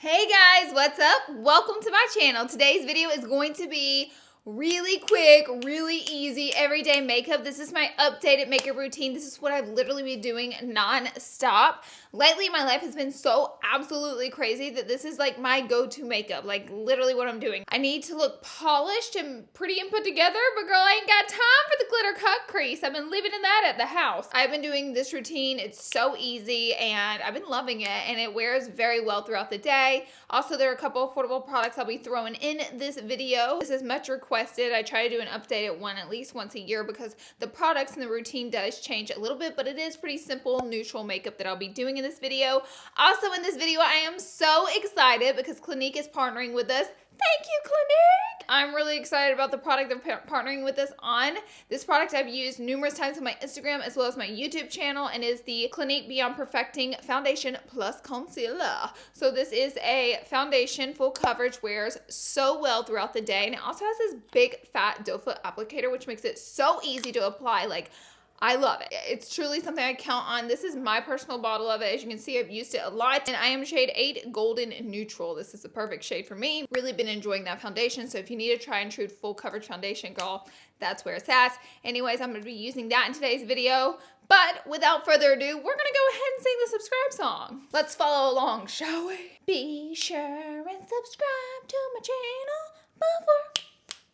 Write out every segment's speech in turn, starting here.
Hey guys, what's up? Welcome to my channel. Today's video is going to be really quick, really easy, everyday makeup. This is my updated makeup routine. This is what I've literally been doing non-stop. Lately, my life has been so absolutely crazy that this is like my go-to makeup, like literally what I'm doing. I need to look polished and pretty and put together, but girl, I ain't got time for the glitter cut crease. I've been living in that at the house. I've been doing this routine. It's so easy and I've been loving it, and it wears very well throughout the day. Also, there are a couple affordable products I'll be throwing in this video. This is much requested. I try to do an updated one at least once a year because the products and the routine does change a little bit, but it is pretty simple, neutral makeup that I'll be doing in this video. Also in this video, I am so excited because Clinique is partnering with us. Thank you, Clinique! I'm really excited about the product they're partnering with us on. This product I've used numerous times on my Instagram as well as my YouTube channel, and is the Clinique Beyond Perfecting Foundation Plus Concealer. So this is a foundation, full coverage, wears so well throughout the day, and it also has this big fat doe foot applicator, which makes it so easy to apply. Like, I love it. It's truly something I count on. This is my personal bottle of it. As you can see, I've used it a lot, and I am shade 8 Golden Neutral. This is the perfect shade for me. Really been enjoying that foundation, so if you need a try and true full coverage foundation, girl, that's where it's at. Anyways, I'm going to be using that in today's video, but without further ado, we're going to go ahead and sing the subscribe song. Let's follow along, shall we? Be sure and subscribe to my channel before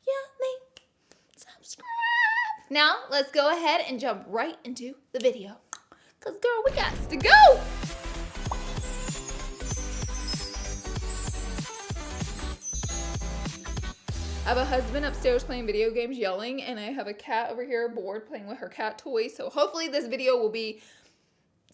you leave. Subscribe. Now, let's go ahead and jump right into the video. Because, girl, we got to go! I have a husband upstairs playing video games, yelling, and I have a cat over here bored playing with her cat toys. So hopefully this video will be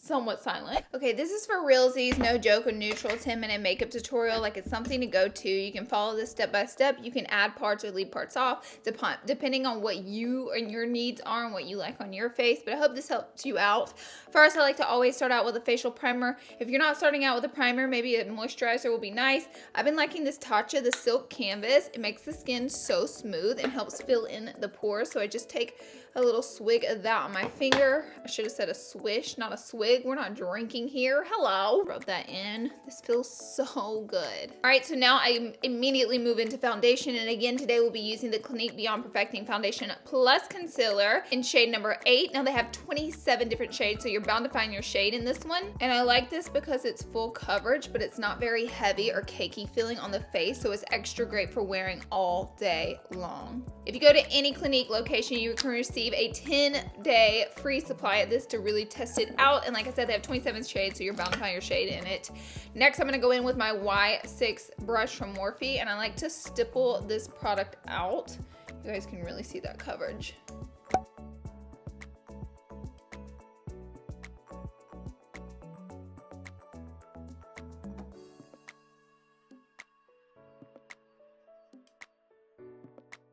somewhat silent. Okay, this is for realsies, no joke, a neutral 10-minute makeup tutorial. Like, it's something to go to. You can follow this step by step. You can add parts or leave parts off depending on what you and your needs are and what you like on your face. But I hope this helps you out. First, I like to always start out with a facial primer. If you're not starting out with a primer, maybe a moisturizer will be nice. I've been liking this Tatcha, the Silk Canvas. It makes the skin so smooth and helps fill in the pores. So I just take a little swig of that on my finger. I should have said a swish, not a swig. We're not drinking here. Hello. Rub that in. This feels so good. All right, so now I immediately move into foundation. And again, today we'll be using the Clinique Beyond Perfecting Foundation Plus Concealer in shade number 8. Now they have 27 different shades, so you're bound to find your shade in this one. And I like this because it's full coverage, but it's not very heavy or cakey feeling on the face, so it's extra great for wearing all day long. If you go to any Clinique location, you can receive a 10-day free supply of this to really test it out. And like I said, they have 27 shades, so you're bound to find your shade in it. Next, I'm going to go in with my Y6 brush from Morphe, and I like to stipple this product out. You guys can really see that coverage.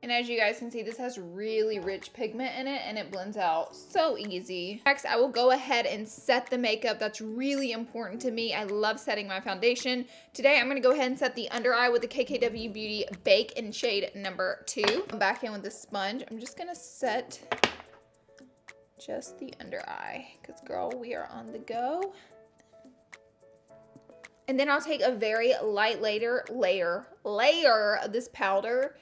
And as you guys can see, this has really rich pigment in it, and it blends out so easy. Next, I will go ahead and set the makeup. That's really important to me. I love setting my foundation. Today, I'm going to go ahead and set the under eye with the KKW Beauty Bake in shade number 2. I'm back in with the sponge. I'm just going to set just the under eye because, girl, we are on the go. And then I'll take a very light layer of this powder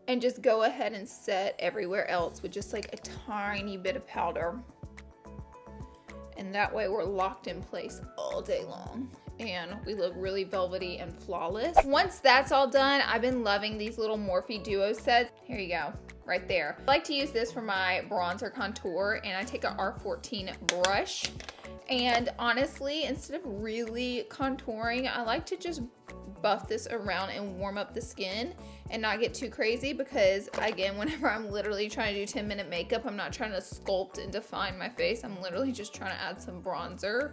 and just go ahead and set everywhere else with just like a tiny bit of powder. And that way we're locked in place all day long and we look really velvety and flawless. Once that's all done, I've been loving these little Morphe Duo sets. Here you go, right there. I like to use this for my bronzer contour, and I take a R14 brush. And honestly, instead of really contouring, I like to just buff this around and warm up the skin and not get too crazy, because again, whenever I'm literally trying to do 10-minute makeup, I'm not trying to sculpt and define my face. I'm literally just trying to add some bronzer,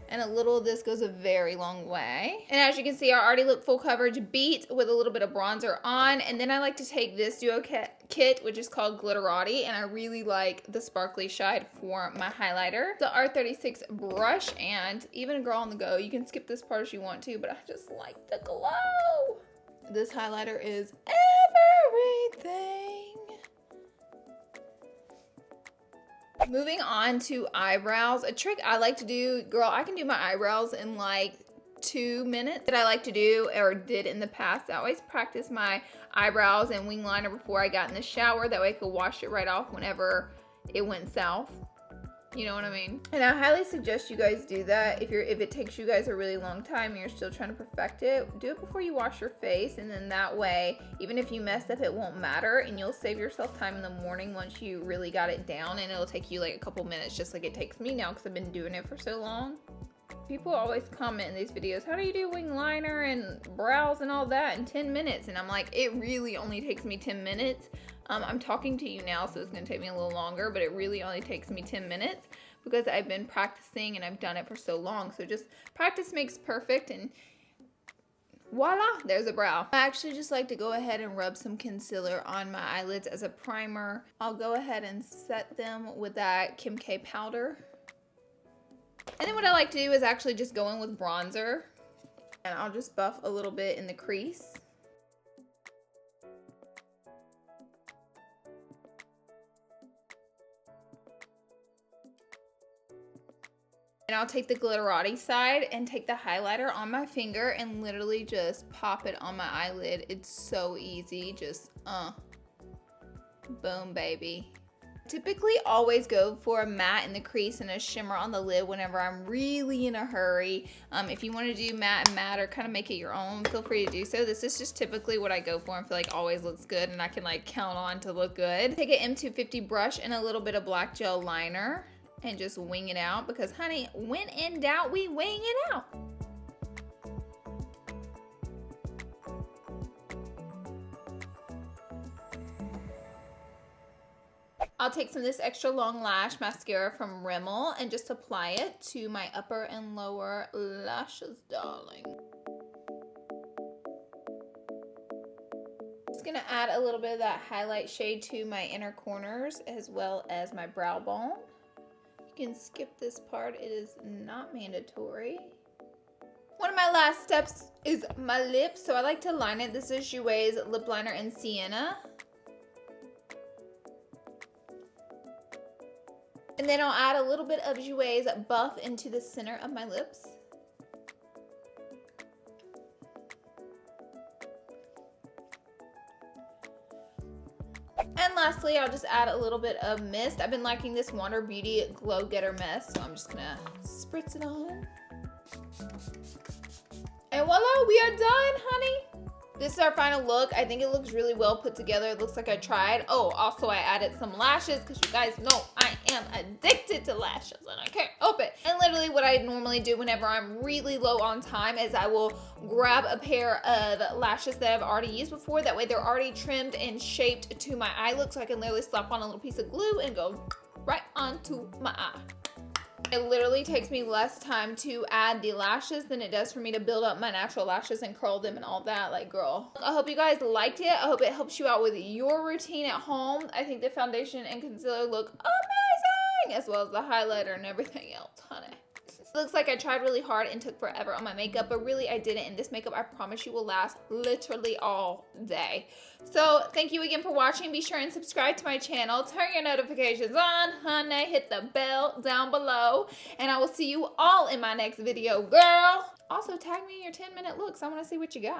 and a little of this goes a very long way. And as you can see, I already look full coverage beat with a little bit of bronzer on. And then I like to take this duo kit, which is called Glitterati, and I really like the sparkly shade for my highlighter. The R36 brush, and even a girl on the go, you can skip this part if you want to, but I just like the glow. This highlighter is everything. Moving on to eyebrows. A trick I like to do, girl, I can do my eyebrows in like 2 minutes that I like to do, or did in the past. I always practice my eyebrows and wing liner before I got in the shower. That way I could wash it right off whenever it went south. You know what I mean? And I highly suggest you guys do that. If it takes you guys a really long time and you're still trying to perfect it, do it before you wash your face, and then that way, even if you mess up, it won't matter, and you'll save yourself time in the morning once you really got it down, and it'll take you like a couple minutes, just like it takes me now because I've been doing it for so long. People always comment in these videos, how do you do wing liner and brows and all that in 10 minutes? And I'm like, it really only takes me 10 minutes. I'm talking to you now, so it's going to take me a little longer, but it really only takes me 10 minutes because I've been practicing and I've done it for so long. So just practice makes perfect, and voila, there's a brow. I actually just like to go ahead and rub some concealer on my eyelids as a primer. I'll go ahead and set them with that Kim K powder. And then what I like to do is actually just go in with bronzer, and I'll just buff a little bit in the crease. And I'll take the glitterati side and take the highlighter on my finger and literally just pop it on my eyelid. It's so easy, just boom, baby. Typically always go for a matte in the crease and a shimmer on the lid whenever I'm really in a hurry. If you want to do matte and matte or kind of make it your own, feel free to do so. This is just typically what I go for and feel like always looks good and I can like count on to look good. Take an M250 brush and a little bit of black gel liner and just wing it out, because honey, when in doubt, we wing it out. I'll take some of this extra long lash mascara from Rimmel and just apply it to my upper and lower lashes, darling. Just gonna add a little bit of that highlight shade to my inner corners as well as my brow bone. You can skip this part, it is not mandatory. One of my last steps is my lips, so I like to line it. This is Jouer's lip liner in Sienna. And then I'll add a little bit of Jouer's Buff into the center of my lips. And lastly, I'll just add a little bit of mist. I've been liking this Wander Beauty Glow Getter mist, so I'm just gonna spritz it on. And voila, we are done, honey. This is our final look. I think it looks really well put together. It looks like I tried. Oh, also I added some lashes because you guys know I am addicted to lashes and I can't help it. And literally what I normally do whenever I'm really low on time is I will grab a pair of lashes that I've already used before. That way they're already trimmed and shaped to my eye look, so I can literally slap on a little piece of glue and go right onto my eye. It literally takes me less time to add the lashes than it does for me to build up my natural lashes and curl them and all that. Like, girl. I hope you guys liked it. I hope it helps you out with your routine at home. I think the foundation and concealer look amazing, as well as the highlighter and everything else, honey. It looks like I tried really hard and took forever on my makeup, but really I didn't. And this makeup, I promise you, will last literally all day. So thank you again for watching. Be sure and subscribe to my channel. Turn your notifications on, honey. Hit the bell down below. And I will see you all in my next video, girl. Also, tag me in your 10-minute looks. I want to see what you got.